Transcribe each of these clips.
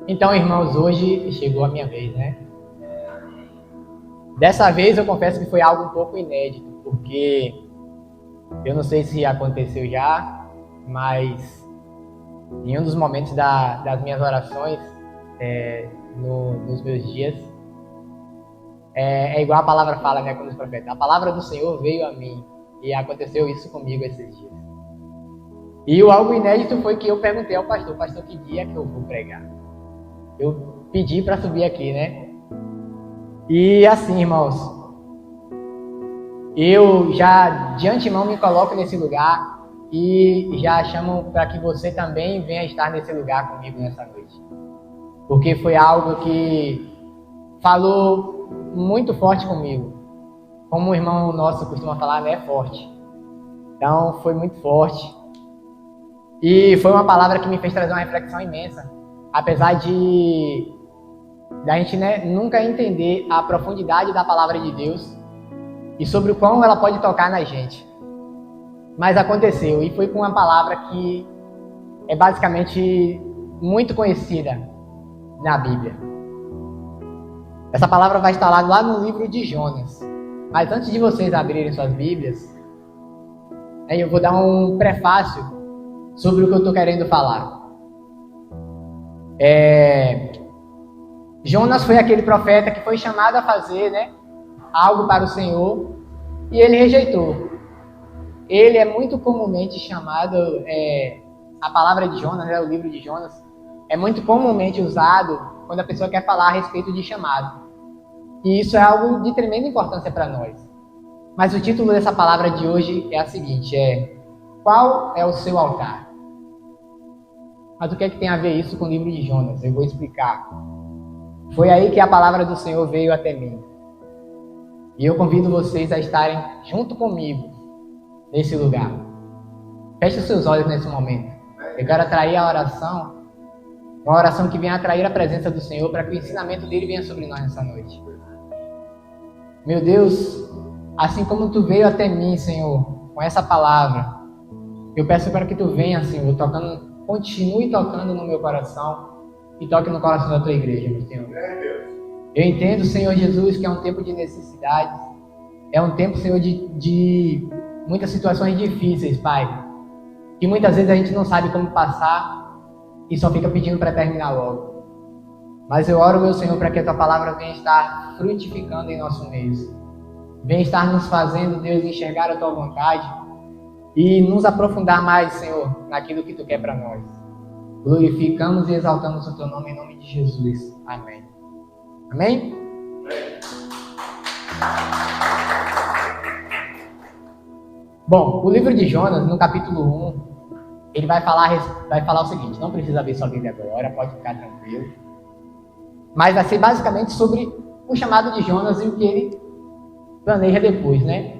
Então, irmãos, hoje chegou a minha vez, né? Dessa vez eu confesso que foi algo um pouco inédito, porque eu não sei se aconteceu já, mas em um dos momentos das minhas orações, nos meus dias, é igual a palavra fala, né, como os profetas. A palavra do Senhor veio a mim e aconteceu isso comigo esses dias. E o algo inédito foi que eu perguntei ao pastor, que dia que eu vou pregar? Eu pedi para subir aqui, né? E assim, irmãos, eu já de antemão me coloco nesse lugar e já chamo para que você também venha estar nesse lugar comigo nessa noite. Porque foi algo que falou muito forte comigo. Como o irmão nosso costuma falar, né? Forte. Então, foi muito forte. E foi uma palavra que me fez trazer uma reflexão imensa. Apesar de a gente, né, nunca entender a profundidade da palavra de Deus e sobre o quão ela pode tocar na gente. Mas aconteceu, e foi com uma palavra que é basicamente muito conhecida na Bíblia. Essa palavra vai estar lá no livro de Jonas. Mas antes de vocês abrirem suas Bíblias, eu vou dar um prefácio sobre o que eu estou querendo falar. Jonas foi aquele profeta que foi chamado a fazer, né, algo para o Senhor e ele rejeitou. Ele é muito comumente chamado, a palavra de Jonas, o livro de Jonas, é muito comumente usado quando a pessoa quer falar a respeito de chamado. E isso é algo de tremenda importância para nós. Mas o título dessa palavra de hoje é a seguinte, qual é o seu altar? Mas o que é que tem a ver isso com o livro de Jonas? Eu vou explicar. Foi aí que a palavra do Senhor veio até mim. E eu convido vocês a estarem junto comigo nesse lugar. Feche os seus olhos nesse momento. Eu quero atrair a oração, uma oração que venha atrair a presença do Senhor para que o ensinamento dele venha sobre nós nessa noite. Meu Deus, assim como tu veio até mim, Senhor, com essa palavra, eu peço para que tu venha, Senhor, continue tocando no meu coração e toque no coração da tua igreja, meu Senhor. Eu entendo, Senhor Jesus, que é um tempo de necessidades, é um tempo, Senhor, de muitas situações difíceis, Pai, que muitas vezes a gente não sabe como passar e só fica pedindo para terminar logo. Mas eu oro, meu Senhor, para que a tua palavra venha estar frutificando em nosso meio. Venha estar nos fazendo, Deus, enxergar a tua vontade e nos aprofundar mais, Senhor, naquilo que tu quer para nós. Glorificamos e exaltamos o teu nome em nome de Jesus. Amém. Amém? Bom, o livro de Jonas, no capítulo 1, ele vai falar o seguinte, não precisa ver sua Bíblia agora, pode ficar tranquilo. Mas vai ser basicamente sobre o chamado de Jonas e o que ele planeja depois, né?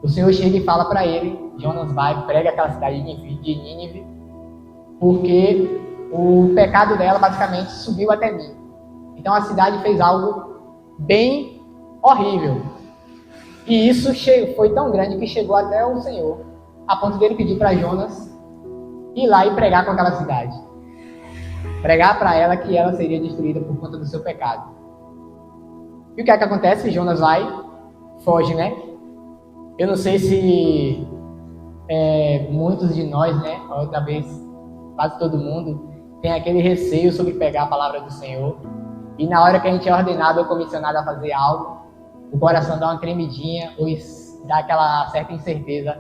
O Senhor chega e fala para ele, Jonas vai, prega aquela cidade de Nínive, porque o pecado dela basicamente subiu até mim. Então a cidade fez algo bem horrível. E isso foi tão grande que chegou até o Senhor, a ponto dele pedir para Jonas ir lá e pregar com aquela cidade. Pregar para ela que ela seria destruída por conta do seu pecado. E o que é que acontece? Jonas vai, foge, né? Eu não sei se muitos de nós, né? Outra vez, quase todo mundo tem aquele receio sobre pegar a palavra do Senhor. E na hora que a gente é ordenado ou comissionado a fazer algo, o coração dá uma tremidinha ou dá aquela certa incerteza.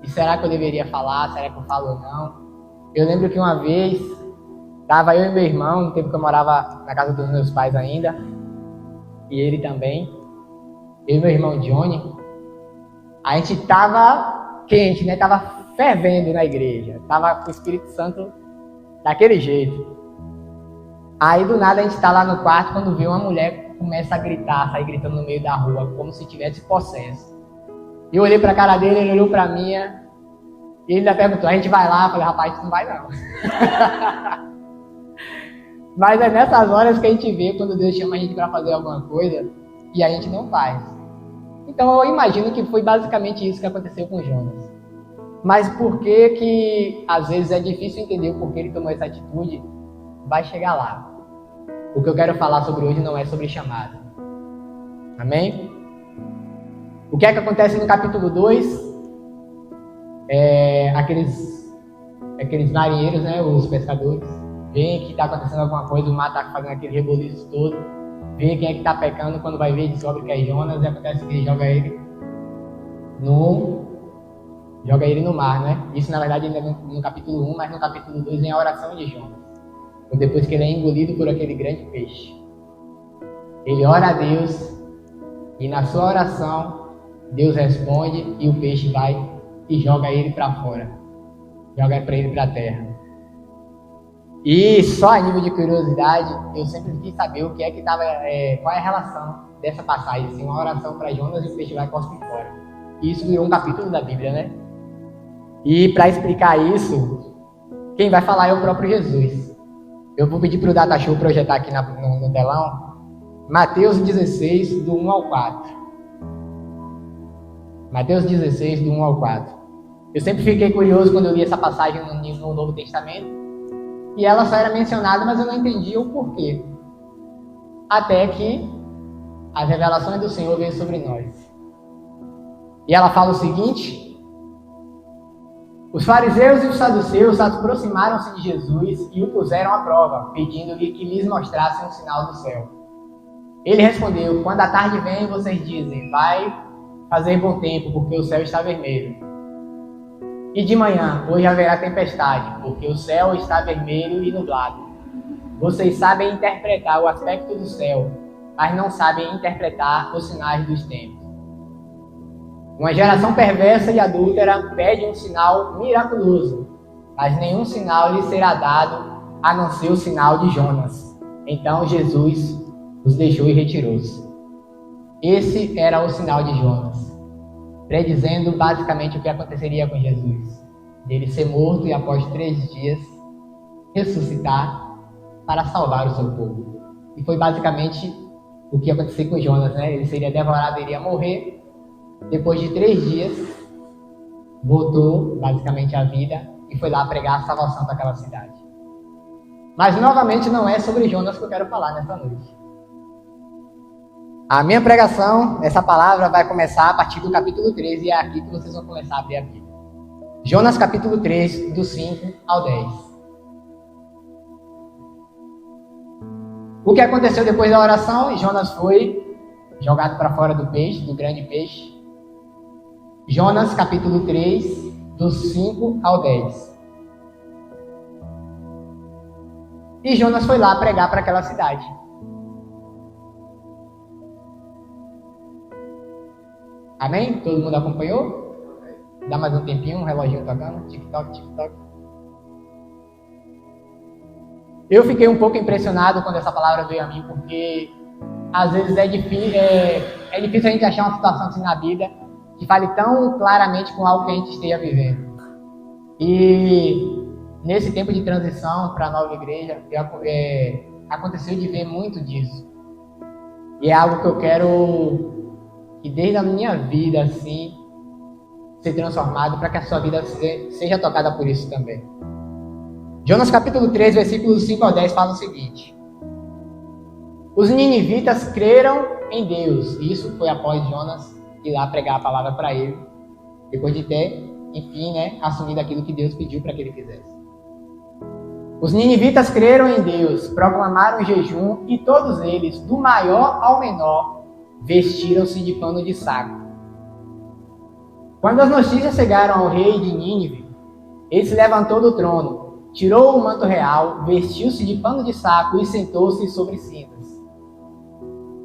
E será que eu deveria falar? Será que eu falo ou não? Eu lembro que uma vez, estava eu e meu irmão, no tempo que eu morava na casa dos meus pais ainda, e ele também, eu e meu irmão Johnny, a gente estava quente, né? Estava fervendo na igreja, estava com o Espírito Santo daquele jeito. Aí do nada a gente está lá no quarto, quando vê uma mulher começa a gritar, sair gritando no meio da rua, como se tivesse possesso. Eu olhei para a cara dele, ele olhou para mim, e ele ainda perguntou, a gente vai lá? Eu falei, rapaz, não vai não. Mas é nessas horas que a gente vê quando Deus chama a gente para fazer alguma coisa e a gente não faz. Então eu imagino que foi basicamente isso que aconteceu com Jonas. Mas por que às vezes é difícil entender o porquê ele tomou essa atitude, vai chegar lá. o que eu quero falar sobre hoje não é sobre chamado. Amém? O que é que acontece no capítulo 2? Aqueles marinheiros, né, os pescadores, veem que está acontecendo alguma coisa, o mar está fazendo aquele reboliço todo, veem quem é que está pecando, quando vai ver, descobre que é Jonas, e acontece que joga ele no mar, né? Isso, na verdade, ainda no capítulo 1, mas no capítulo 2 vem a oração de Jonas. Depois que ele é engolido por aquele grande peixe. Ele ora a Deus, e na sua oração, Deus responde, e o peixe vai e joga ele para fora. Joga para ele para a terra. E só a nível de curiosidade, eu sempre quis saber o que é que estava, qual é a relação dessa passagem, assim, uma oração para Jonas e o peixe vai cospe fora. E isso virou um capítulo da Bíblia, né? E para explicar isso, quem vai falar é o próprio Jesus. Eu vou pedir para o Data Show projetar aqui no telão, Mateus 16, do 1 ao 4. Mateus 16, do 1 ao 4. Eu sempre fiquei curioso quando eu li essa passagem no Novo Testamento, e ela só era mencionada, mas eu não entendia o porquê. Até que as revelações do Senhor veio sobre nós. E ela fala o seguinte: os fariseus e os saduceus aproximaram-se de Jesus e o puseram à prova, pedindo-lhe que lhes mostrasse um sinal do céu. Ele respondeu: quando a tarde vem, vocês dizem, vai fazer bom tempo, porque o céu está vermelho. E de manhã, hoje haverá tempestade, porque o céu está vermelho e nublado. Vocês sabem interpretar o aspecto do céu, mas não sabem interpretar os sinais dos tempos. Uma geração perversa e adúltera pede um sinal miraculoso, mas nenhum sinal lhe será dado, a não ser o sinal de Jonas. Então Jesus os deixou e retirou-se. Esse era o sinal de Jonas, predizendo basicamente o que aconteceria com Jesus. Dele ser morto e após 3 dias ressuscitar para salvar o seu povo. E foi basicamente o que aconteceu com Jonas, né? Ele seria devorado, iria morrer. Depois de 3 dias, voltou basicamente à vida e foi lá pregar a salvação daquela cidade. Mas novamente não é sobre Jonas que eu quero falar nessa noite. A minha pregação, essa palavra, vai começar a partir do capítulo 13, e é aqui que vocês vão começar a abrir a Bíblia. Jonas capítulo 3, do 5 ao 10. O que aconteceu depois da oração? Jonas foi jogado para fora do peixe, do grande peixe. Jonas capítulo 3, do 5 ao 10. E Jonas foi lá pregar para aquela cidade. Amém? Todo mundo acompanhou? Dá mais um tempinho, um reloginho tocando. Tic-toc, tic-toc. Eu fiquei um pouco impressionado quando essa palavra veio a mim, porque às vezes é difícil a gente achar uma situação assim na vida que fale tão claramente com algo que a gente esteja vivendo. E nesse tempo de transição para a nova igreja, aconteceu de ver muito disso. E é algo que eu quero que desde a minha vida, assim, ser transformado para que a sua vida seja tocada por isso também. Jonas capítulo 3, versículos 5 ao 10 fala o seguinte: os ninivitas creram em Deus. Isso foi após Jonas ir lá pregar a palavra para ele, depois de ter, enfim, assumido aquilo que Deus pediu para que ele fizesse. Os ninivitas creram em Deus, proclamaram jejum, e todos eles, do maior ao menor, vestiram-se de pano de saco. Quando as notícias chegaram ao rei de Nínive, ele se levantou do trono, tirou o manto real, vestiu-se de pano de saco e sentou-se sobre cinzas.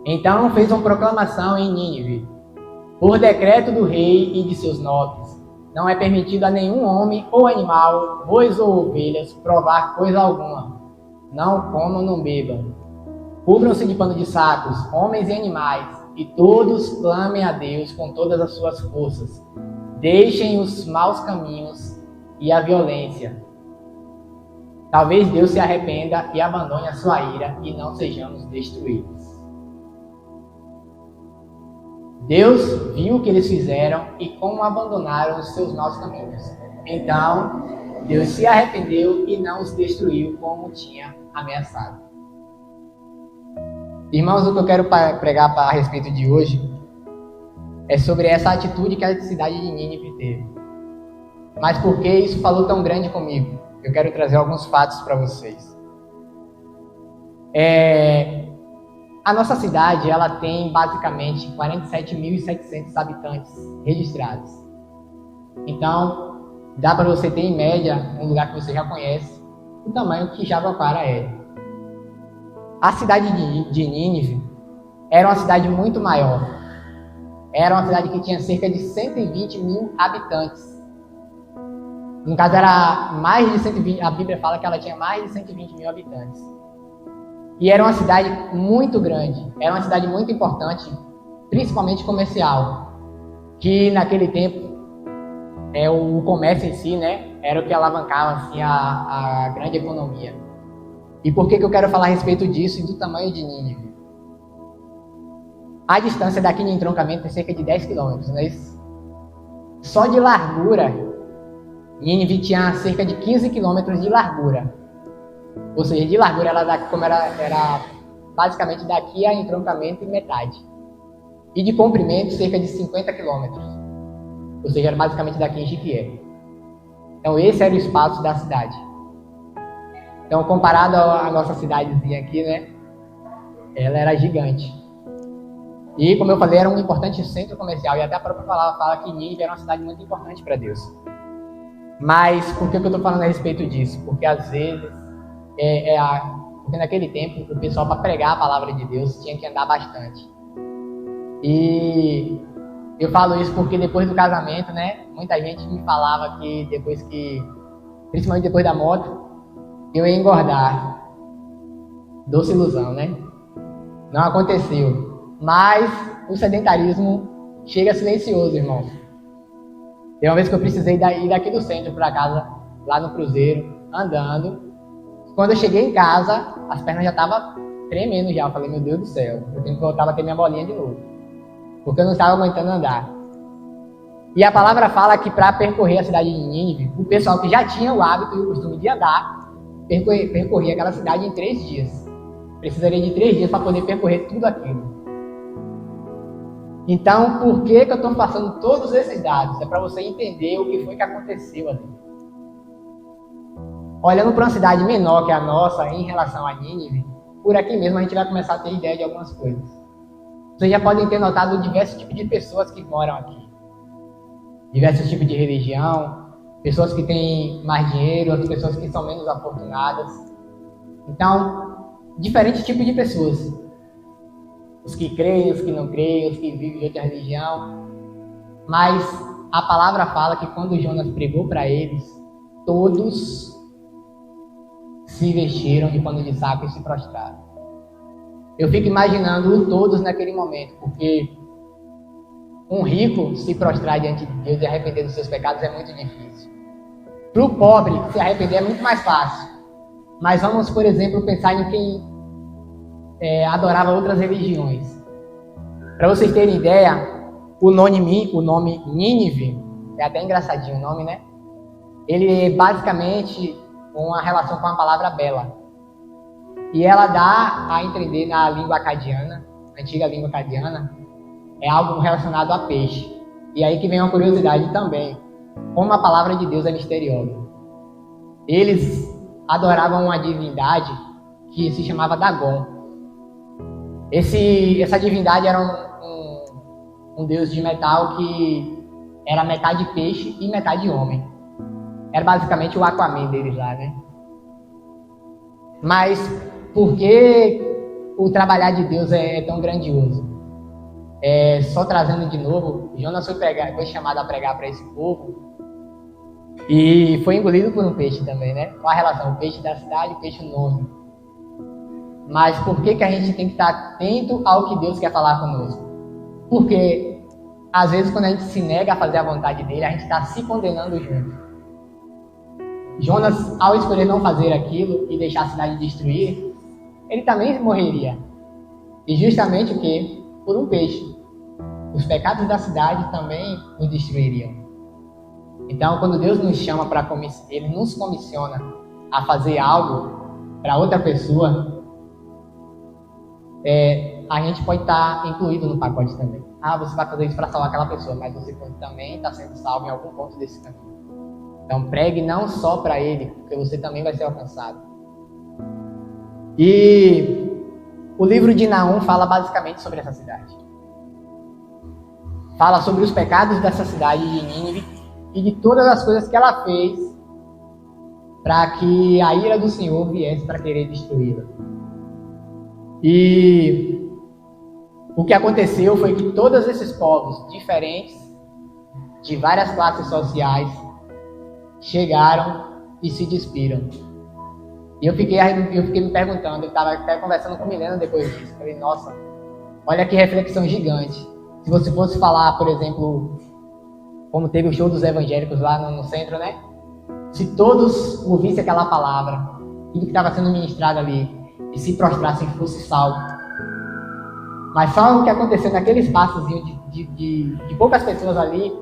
Então fez uma proclamação em Nínive: por decreto do rei e de seus nobres, não é permitido a nenhum homem ou animal, bois ou ovelhas, provar coisa alguma. Não comam, não bebam. Cubram-se de pano de sacos, homens e animais, e todos clamem a Deus com todas as suas forças. Deixem os maus caminhos e a violência. Talvez Deus se arrependa e abandone a sua ira e não sejamos destruídos. Deus viu o que eles fizeram e como abandonaram os seus maus caminhos. Então, Deus se arrependeu e não os destruiu como tinha ameaçado. Irmãos, o que eu quero pregar a respeito de hoje é sobre essa atitude que a cidade de Nínive teve. Mas por que isso falou tão grande comigo? Eu quero trazer alguns fatos para vocês. A nossa cidade, ela tem basicamente 47.700 habitantes registrados. Então, dá para você ter em média, um lugar que você já conhece, o tamanho que Jabaquara é. A cidade de Nínive era uma cidade muito maior. Era uma cidade que tinha cerca de 120 mil habitantes. No caso, era mais de 120, a Bíblia fala que ela tinha mais de 120 mil habitantes. E era uma cidade muito grande, era uma cidade muito importante, principalmente comercial. Que naquele tempo, o comércio em si, né, era o que alavancava assim, a grande economia. E por que eu quero falar a respeito disso e do tamanho de Nínive? A distância daqui de entroncamento é cerca de 10 quilômetros, não é isso? Só de largura, Nínive tinha cerca de 15 quilômetros de largura. Ou seja, de largura era basicamente daqui a entroncamento e metade. E de comprimento, cerca de 50 quilômetros. Ou seja, era basicamente daqui em Jequié. Então esse era o espaço da cidade. Então, comparado à nossa cidadezinha aqui, né? Ela era gigante. E, como eu falei, era um importante centro comercial. E até a própria palavra fala que Nínive era uma cidade muito importante para Deus. Mas, por que eu estou falando a respeito disso? Porque, às vezes, porque naquele tempo, o pessoal, para pregar a palavra de Deus, tinha que andar bastante. E eu falo isso porque, depois do casamento, né? Muita gente me falava que, principalmente depois da moto, eu ia engordar. Doce ilusão, né? Não aconteceu. Mas o sedentarismo chega silencioso, irmão. Tem uma vez que eu precisei ir daqui do centro para casa, lá no Cruzeiro, andando. Quando eu cheguei em casa, as pernas já estavam tremendo já. Eu falei, meu Deus do céu, eu tenho que voltar a ter minha bolinha de novo. Porque eu não estava aguentando andar. E a palavra fala que para percorrer a cidade de Nínive, o pessoal que já tinha o hábito e o costume de andar, percorria aquela cidade em 3 dias. Precisaria de 3 dias para poder percorrer tudo aquilo. Então, por que eu estou passando todos esses dados? É para você entender o que foi que aconteceu ali. Olhando para uma cidade menor que a nossa em relação a Nínive, por aqui mesmo a gente vai começar a ter ideia de algumas coisas. Vocês já podem ter notado diversos tipos de pessoas que moram aqui. Diversos tipos de religião, pessoas que têm mais dinheiro, outras pessoas que são menos afortunadas. Então, diferentes tipos de pessoas. Os que creem, os que não creem, os que vivem de outra religião. Mas a palavra fala que quando Jonas pregou para eles, todos se vestiram de pano de saco e se prostraram. Eu fico imaginando todos naquele momento, porque um rico se prostrar diante de Deus e arrepender dos seus pecados é muito difícil. Para o pobre, se arrepender é muito mais fácil. Mas vamos, por exemplo, pensar em quem adorava outras religiões. Para vocês terem ideia, o nome Nínive, é até engraçadinho o nome, né? Ele é basicamente uma relação com a palavra bela. E ela dá a entender na língua acadiana, antiga língua acadiana, é algo relacionado a peixe. E aí que vem uma curiosidade também. Como a palavra de Deus é misteriosa. Eles adoravam uma divindade que se chamava Dagon. Essa divindade era um deus de metal que era metade peixe e metade homem. Era basicamente o Aquaman deles lá, né? Mas por que o trabalhar de Deus é tão grandioso? Só trazendo de novo, Jonas foi chamado a pregar para esse povo e foi engolido por um peixe também, né? Qual a relação? O peixe da cidade, o peixe nome. Mas por que a gente tem que estar atento ao que Deus quer falar conosco? Porque às vezes quando a gente se nega a fazer a vontade dele, a gente está se condenando junto. Jonas, ao escolher não fazer aquilo e deixar a cidade destruir, ele também morreria. E justamente o quê? Por um peixe. Os pecados da cidade também nos destruiriam. Então, quando Deus nos chama Ele nos comissiona a fazer algo para outra pessoa, a gente pode estar incluído no pacote também. Você vai fazer isso para salvar aquela pessoa, mas você pode também estar sendo salvo em algum ponto desse caminho. Então pregue não só para ele, porque você também vai ser alcançado. E o livro de Naum fala basicamente sobre essa cidade. Fala sobre os pecados dessa cidade de Nínive e de todas as coisas que ela fez para que a ira do Senhor viesse para querer destruí-la. E o que aconteceu foi que todos esses povos diferentes, de várias classes sociais, chegaram e se despiram. E eu fiquei me perguntando, eu estava até conversando com Milena depois disso. Falei, nossa, olha que reflexão gigante. Se você fosse falar, por exemplo, como teve o show dos evangélicos lá no centro, né? Se todos ouvissem aquela palavra, tudo que estava sendo ministrado ali, e se prostrassem e fosse salvo. Mas só o que aconteceu naquele espaçozinho de poucas pessoas ali,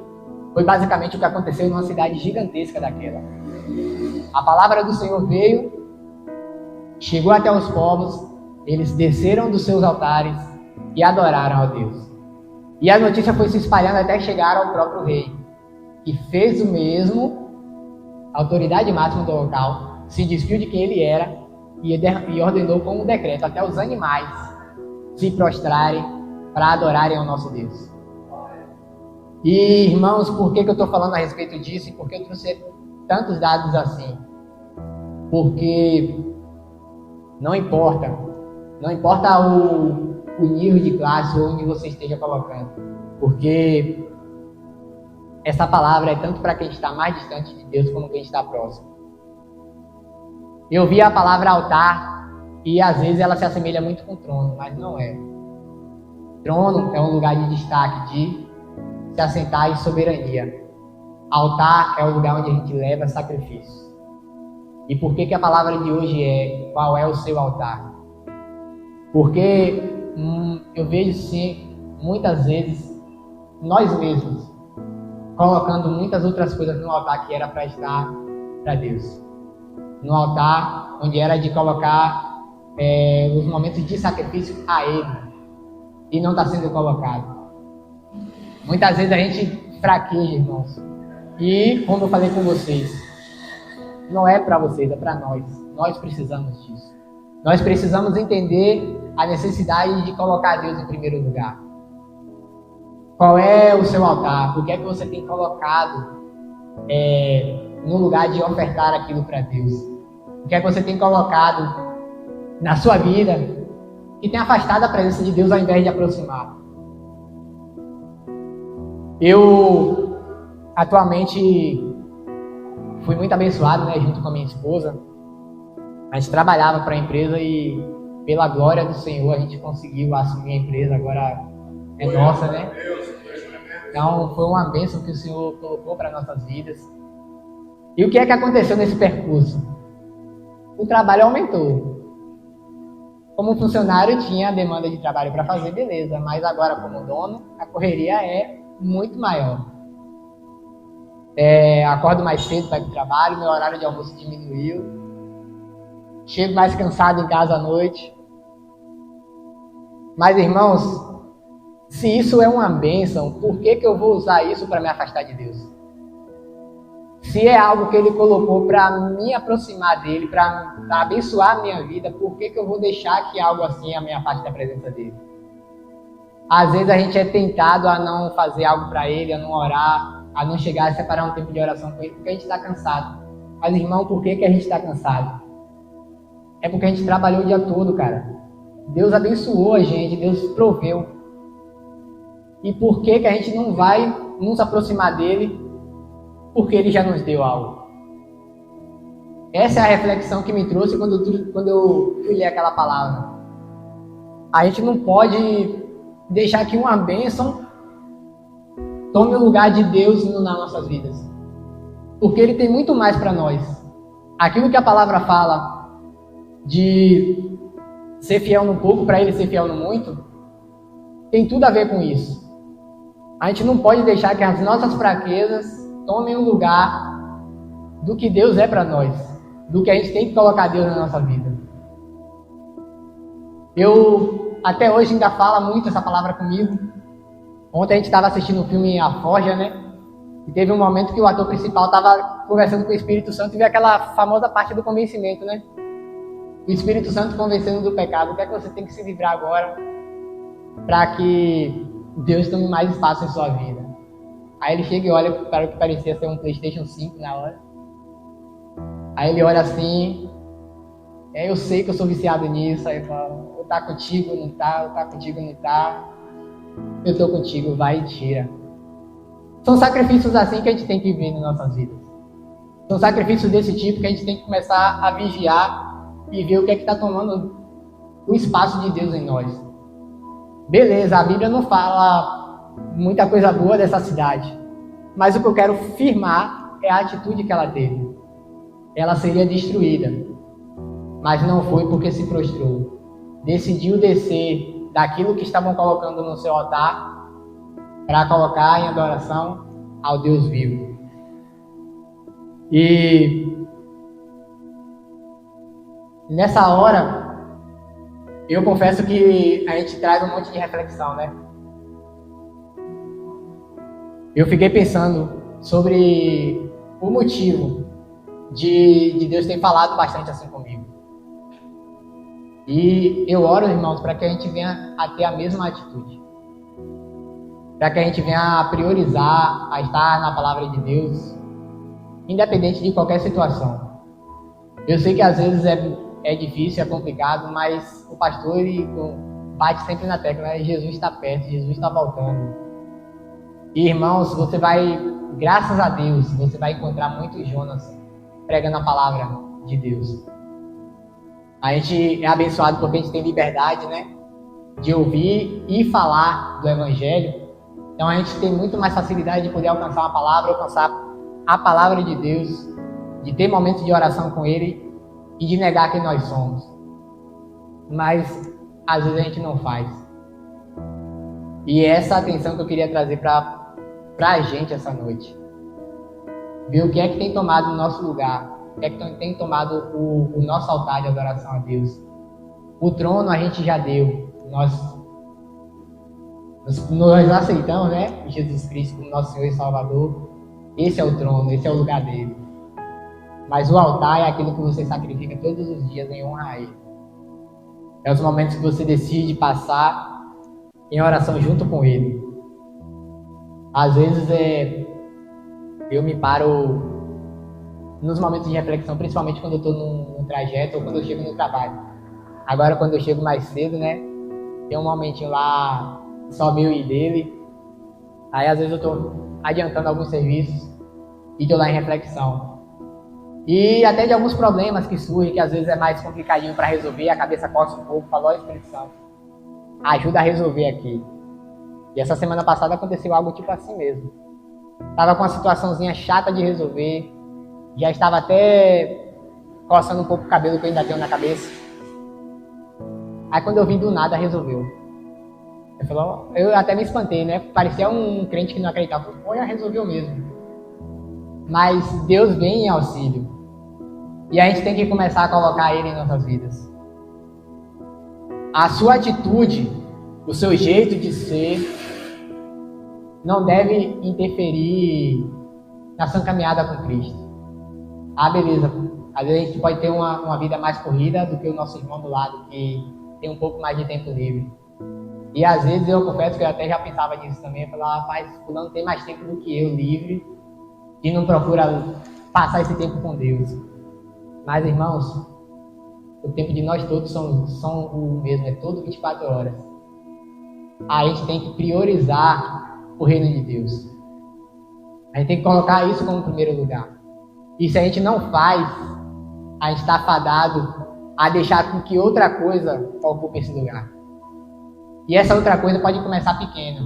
foi basicamente o que aconteceu numa cidade gigantesca daquela. A palavra do Senhor veio, chegou até os povos, eles desceram dos seus altares e adoraram a Deus. E a notícia foi se espalhando até chegar ao próprio rei, que fez o mesmo, a autoridade máxima do local, se despiu de quem ele era e ordenou com um decreto até os animais se prostrarem para adorarem ao nosso Deus. E, irmãos, por que eu estou falando a respeito disso e por que eu trouxe tantos dados assim? Porque não importa o nível de classe onde você esteja colocando, porque essa palavra é tanto para quem está mais distante de Deus como quem está próximo. Eu vi a palavra altar e às vezes ela se assemelha muito com trono, mas não é. Trono é um lugar de destaque, de se assentar em soberania. Altar é o lugar onde a gente leva sacrifícios. E por que a palavra de hoje é: qual é o seu altar? Porque eu vejo sim, muitas vezes, nós mesmos colocando muitas outras coisas no altar que era para estar para Deus. No altar onde era de colocar os momentos de sacrifício a Ele, e não está sendo colocado. Muitas vezes a gente fraqueja, irmãos. E como eu falei com vocês, não é para vocês, é para nós. Nós precisamos disso. Nós precisamos entender a necessidade de colocar Deus em primeiro lugar. Qual é o seu altar? O que é que você tem colocado no lugar de ofertar aquilo para Deus? O que é que você tem colocado na sua vida que tem afastado a presença de Deus ao invés de aproximar? Eu atualmente fui muito abençoado, né, junto com a minha esposa. A gente trabalhava para a empresa e, pela glória do Senhor, a gente conseguiu assumir a empresa, agora é nossa, né? Então foi uma bênção que o Senhor colocou para nossas vidas. E o que é que aconteceu nesse percurso? O trabalho aumentou. Como funcionário tinha a demanda de trabalho para fazer, beleza, mas agora como dono, a correria é muito maior. Acordo mais cedo para ir para o trabalho, meu horário de almoço diminuiu, chego mais cansado em casa à noite. Mas, irmãos, se isso é uma bênção, por que eu vou usar isso para me afastar de Deus? Se é algo que Ele colocou para me aproximar dEle, para abençoar a minha vida, por que eu vou deixar que algo assim me afaste da presença dEle? Às vezes a gente é tentado a não fazer algo para Ele, a não orar, a não chegar a separar um tempo de oração com Ele, porque a gente está cansado. Mas, irmão, por que a gente está cansado? É porque a gente trabalhou o dia todo, cara. Deus abençoou a gente, Deus proveu. E por que a gente não vai nos aproximar dEle? Porque Ele já nos deu algo. Essa é a reflexão que me trouxe quando eu fui ler aquela palavra. A gente não pode deixar que uma bênção tome o lugar de Deus nas nossas vidas. Porque Ele tem muito mais para nós. Aquilo que a palavra fala de ser fiel no pouco para Ele ser fiel no muito, tem tudo a ver com isso. A gente não pode deixar que as nossas fraquezas tomem o lugar do que Deus é para nós, do que a gente tem que colocar Deus na nossa vida. Eu até hoje ainda fala muito essa palavra comigo. Ontem a gente estava assistindo o filme A Forja, né? E teve um momento que o ator principal estava conversando com o Espírito Santo e viu aquela famosa parte do convencimento, né? O Espírito Santo convencendo do pecado. O que é que você tem que se livrar agora para que Deus tome mais espaço em sua vida? Aí ele chega e olha para o que parecia ser um PlayStation 5 na hora. Aí ele olha assim, eu sei que eu sou viciado nisso. Aí ele fala, ou tá contigo, não tá, ou tá contigo, não tá. Eu tô contigo, vai e tira. São sacrifícios assim que a gente tem que viver nas nossas vidas. São sacrifícios desse tipo que a gente tem que começar a vigiar e ver o que é que está tomando o espaço de Deus em nós. Beleza, a Bíblia não fala muita coisa boa dessa cidade, mas o que eu quero firmar é a atitude que ela teve. Ela seria destruída, mas não foi porque se prostrou. Decidiu descer daquilo que estavam colocando no seu altar para colocar em adoração ao Deus vivo. E nessa hora, eu confesso que a gente traz um monte de reflexão, né? Eu fiquei pensando sobre o motivo de Deus ter falado bastante assim comigo. E eu oro, irmãos, para que a gente venha a ter a mesma atitude. Para que a gente venha a priorizar, a estar na palavra de Deus, independente de qualquer situação. Eu sei que às vezes é difícil, é complicado, mas o pastor bate sempre na tecla, né? Jesus está perto, Jesus está voltando. E, irmãos, você vai, graças a Deus, você vai encontrar muitos Jonas pregando a palavra de Deus. A gente é abençoado porque a gente tem liberdade, né? De ouvir e falar do Evangelho. Então a gente tem muito mais facilidade de poder alcançar uma palavra, alcançar a palavra de Deus, de ter momentos de oração com Ele e de negar quem nós somos. Mas às vezes a gente não faz. E é essa atenção que eu queria trazer para a gente essa noite. Ver o que é que tem tomado o nosso lugar, o que é que tem tomado o nosso altar de adoração a Deus. O trono a gente já deu, nós aceitamos, né? Jesus Cristo como nosso Senhor e Salvador. Esse é o trono, esse é o lugar dele. Mas o altar é aquilo que você sacrifica todos os dias em honra a Ele. É os momentos que você decide passar em oração junto com Ele. Às vezes eu me paro nos momentos de reflexão, principalmente quando eu estou num trajeto ou quando eu chego no trabalho. Agora, quando eu chego mais cedo, né? Tem um momentinho lá só meu e dele. Aí às vezes eu estou adiantando alguns serviços e estou lá em reflexão. E até de alguns problemas que surgem, que às vezes é mais complicadinho para resolver, a cabeça coça um pouco, falou, Espírito Santo, ajuda a resolver aqui. E essa semana passada aconteceu algo tipo assim mesmo. Estava com uma situaçãozinha chata de resolver, já estava até coçando um pouco o cabelo que eu ainda tenho na cabeça. Aí quando eu vi do nada, resolveu. Eu até me espantei, né? Parecia um crente que não acreditava. Olha, resolveu mesmo. Mas Deus vem em auxílio. E a gente tem que começar a colocar Ele em nossas vidas. A sua atitude, o seu jeito de ser, não deve interferir na sua caminhada com Cristo. Ah, beleza. Às vezes a gente pode ter uma vida mais corrida do que o nosso irmão do lado, que tem um pouco mais de tempo livre. E às vezes eu confesso que eu até já pensava nisso também. Eu falava, rapaz, fulano tem mais tempo do que eu, livre, e não procura passar esse tempo com Deus. Mas, irmãos, o tempo de nós todos são o mesmo, é todo 24 horas. A gente tem que priorizar o reino de Deus. A gente tem que colocar isso como primeiro lugar. E se a gente não faz, a gente está fadado a deixar com que outra coisa ocupe esse lugar. E essa outra coisa pode começar pequena.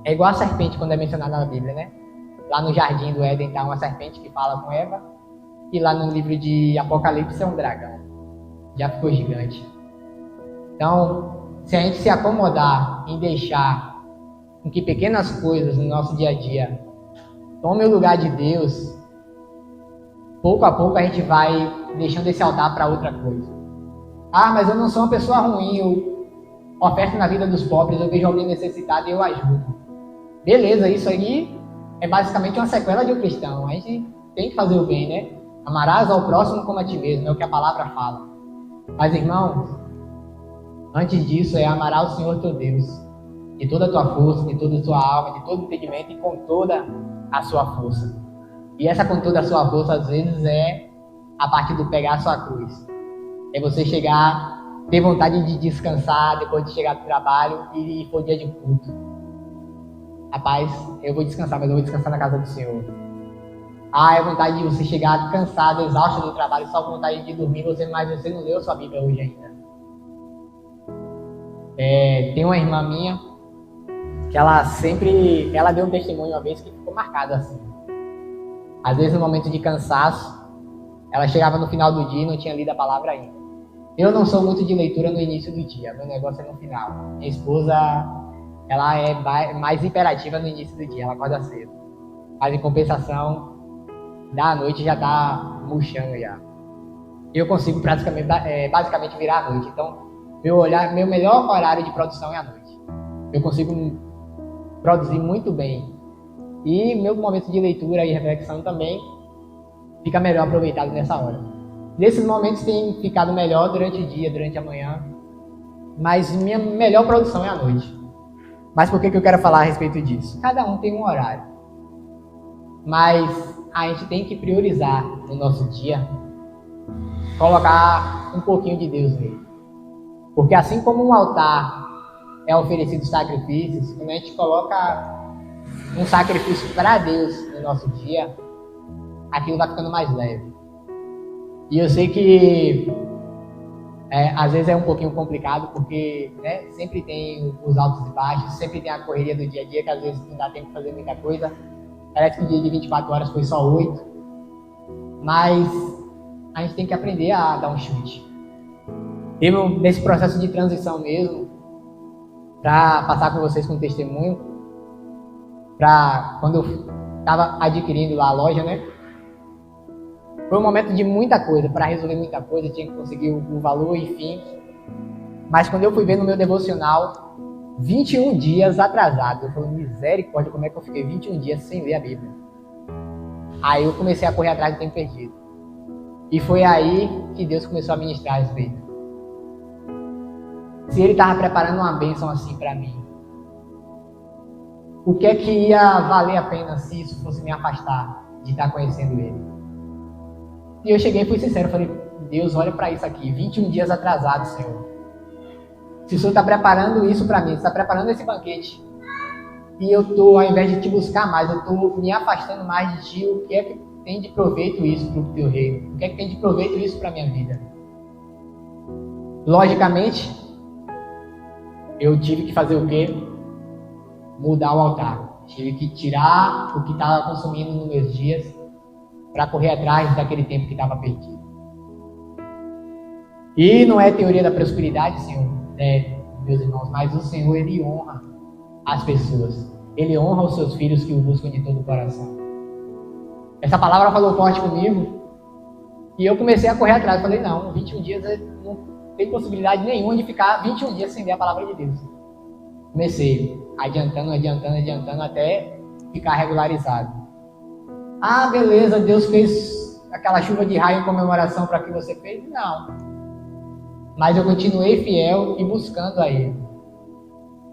É igual a serpente quando é mencionada na Bíblia, né? Lá no jardim do Éden está uma serpente que fala com Eva. E lá no livro de Apocalipse é um dragão. Já ficou gigante. Então, se a gente se acomodar em deixar com que pequenas coisas no nosso dia a dia tomem o lugar de Deus, pouco a pouco a gente vai deixando esse altar para outra coisa. Ah, mas eu não sou uma pessoa ruim, oferto na vida dos pobres, eu vejo alguém necessitado e eu ajudo. Beleza, isso aí é basicamente uma sequela de um cristão. A gente tem que fazer o bem, né? Amarás ao próximo como a ti mesmo, é o que a palavra fala. Mas, irmãos, antes disso é amar o Senhor teu Deus, de toda a tua força, de toda a tua alma, de todo o entendimento e com toda a sua força. E essa com toda a sua força, às vezes, é a parte do pegar a sua cruz. É você chegar, ter vontade de descansar depois de chegar do trabalho e for dia de culto. Rapaz, eu vou descansar, mas eu vou descansar na casa do Senhor. É vontade de você chegar cansado, exausto do trabalho, só com vontade de dormir, mas você não leu sua Bíblia hoje ainda. Tem uma irmã minha que ela deu um testemunho uma vez que ficou marcado assim. Às vezes no momento de cansaço, ela chegava no final do dia e não tinha lido a palavra ainda. Eu não sou muito de leitura no início do dia, meu negócio é no final. Minha esposa, ela é mais imperativa no início do dia, ela acorda cedo. Mas em compensação, da noite já tá murchando já. Eu consigo basicamente virar a noite. Então, meu melhor horário de produção é a noite. Eu consigo produzir muito bem. E meu momento de leitura e reflexão também fica melhor aproveitado nessa hora. Nesses momentos tem ficado melhor durante o dia, durante a manhã. Mas minha melhor produção é a noite. Mas por que eu quero falar a respeito disso? Cada um tem um horário. Mas a gente tem que priorizar no nosso dia, colocar um pouquinho de Deus nele. Porque assim como um altar é oferecido sacrifícios, quando a gente coloca um sacrifício para Deus no nosso dia, aquilo vai ficando mais leve. E eu sei que às vezes é um pouquinho complicado, porque sempre tem os altos e baixos, sempre tem a correria do dia a dia, que às vezes não dá tempo de fazer muita coisa. Parece que o dia de 24 horas foi só 8. Mas a gente tem que aprender a dar um chute. Nesse processo de transição mesmo, para passar com vocês com um testemunho, quando eu estava adquirindo lá a loja, foi um momento de muita coisa, para resolver muita coisa, tinha que conseguir o valor, enfim. Mas quando eu fui ver no meu devocional, 21 dias atrasado, eu falei, misericórdia, como é que eu fiquei 21 dias sem ler a Bíblia? Aí eu comecei a correr atrás do tempo perdido. E foi aí que Deus começou a ministrar a respeito. Se Ele estava preparando uma bênção assim para mim, o que é que ia valer a pena se isso fosse me afastar de estar conhecendo Ele? E eu cheguei e fui sincero, falei, Deus, olha para isso aqui, 21 dias atrasado, Senhor. Se o Senhor está preparando isso para mim, está preparando esse banquete, e eu estou, ao invés de te buscar mais, eu estou me afastando mais de ti, o que é que tem de proveito isso para o teu reino? O que é que tem de proveito isso para a minha vida? Logicamente, eu tive que fazer o quê? Mudar o altar. Tive que tirar o que estava consumindo nos meus dias para correr atrás daquele tempo que estava perdido. E não é teoria da prosperidade, Senhor, meus irmãos, mas o Senhor, Ele honra as pessoas. Ele honra os seus filhos que o buscam de todo o coração. Essa palavra falou forte comigo e eu comecei a correr atrás. Falei, não, 21 dias não tem possibilidade nenhuma de ficar 21 dias sem ler a palavra de Deus. Comecei adiantando até ficar regularizado. Beleza, Deus fez aquela chuva de raio em comemoração para que você fez? Não. Mas eu continuei fiel e buscando a Ele.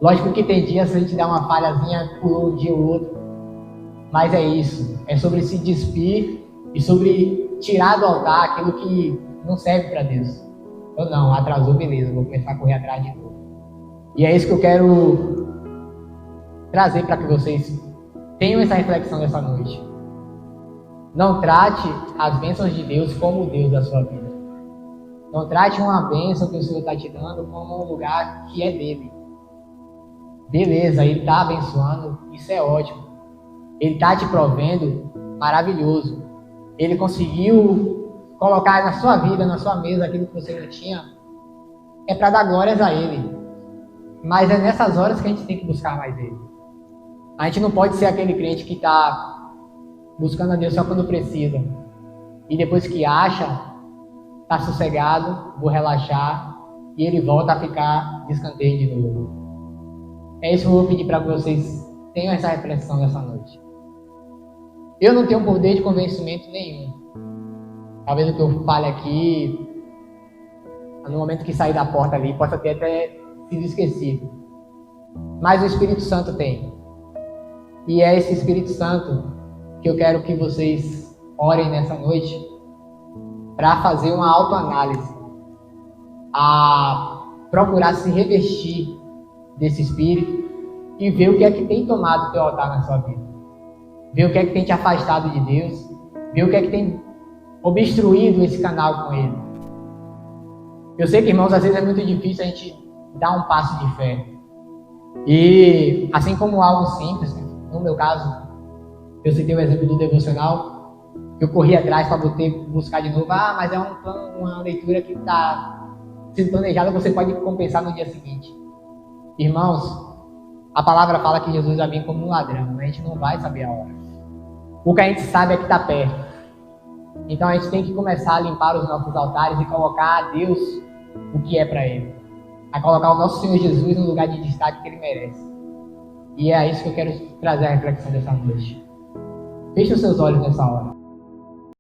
Lógico que tem dias a gente dá uma falhazinha, pulou um dia ou outro. Mas é isso. É sobre se despir e sobre tirar do altar aquilo que não serve para Deus. Ou não, atrasou, beleza, vou começar a correr atrás de novo. E é isso que eu quero trazer para que vocês tenham essa reflexão dessa noite. Não trate as bênçãos de Deus como o Deus da sua vida. Não trate uma bênção que o Senhor está te dando como um lugar que é dele. Beleza, Ele está abençoando, isso é ótimo. Ele está te provendo, maravilhoso. Ele conseguiu colocar na sua vida, na sua mesa, aquilo que você não tinha. É para dar glórias a Ele. Mas é nessas horas que a gente tem que buscar mais Ele. A gente não pode ser aquele crente que está buscando a Deus só quando precisa. E depois que acha, está sossegado, vou relaxar e ele volta a ficar de escanteio de novo. É isso que eu vou pedir para que vocês tenham essa reflexão nessa noite. Eu não tenho poder de convencimento nenhum. Talvez o que eu fale aqui, no momento que sair da porta ali, possa ter até sido esquecido. Mas o Espírito Santo tem. E é esse Espírito Santo que eu quero que vocês orem nessa noite para fazer uma autoanálise, a procurar se revestir desse Espírito e ver o que é que tem tomado o teu altar na sua vida. Ver o que é que tem te afastado de Deus, ver o que é que tem obstruído esse canal com Ele. Eu sei que, irmãos, às vezes é muito difícil a gente dar um passo de fé. E assim como algo simples, no meu caso, eu citei o exemplo do devocional, eu corri atrás para buscar de novo. Mas é uma leitura que está sendo planejada, você pode compensar no dia seguinte. Irmãos, a palavra fala que Jesus vai vir como um ladrão, mas a gente não vai saber a hora. O que a gente sabe é que está perto. Então a gente tem que começar a limpar os nossos altares e colocar a Deus o que é para Ele. A colocar o nosso Senhor Jesus no lugar de destaque que Ele merece. E é a isso que eu quero trazer a reflexão dessa noite. Feche os seus olhos nessa hora.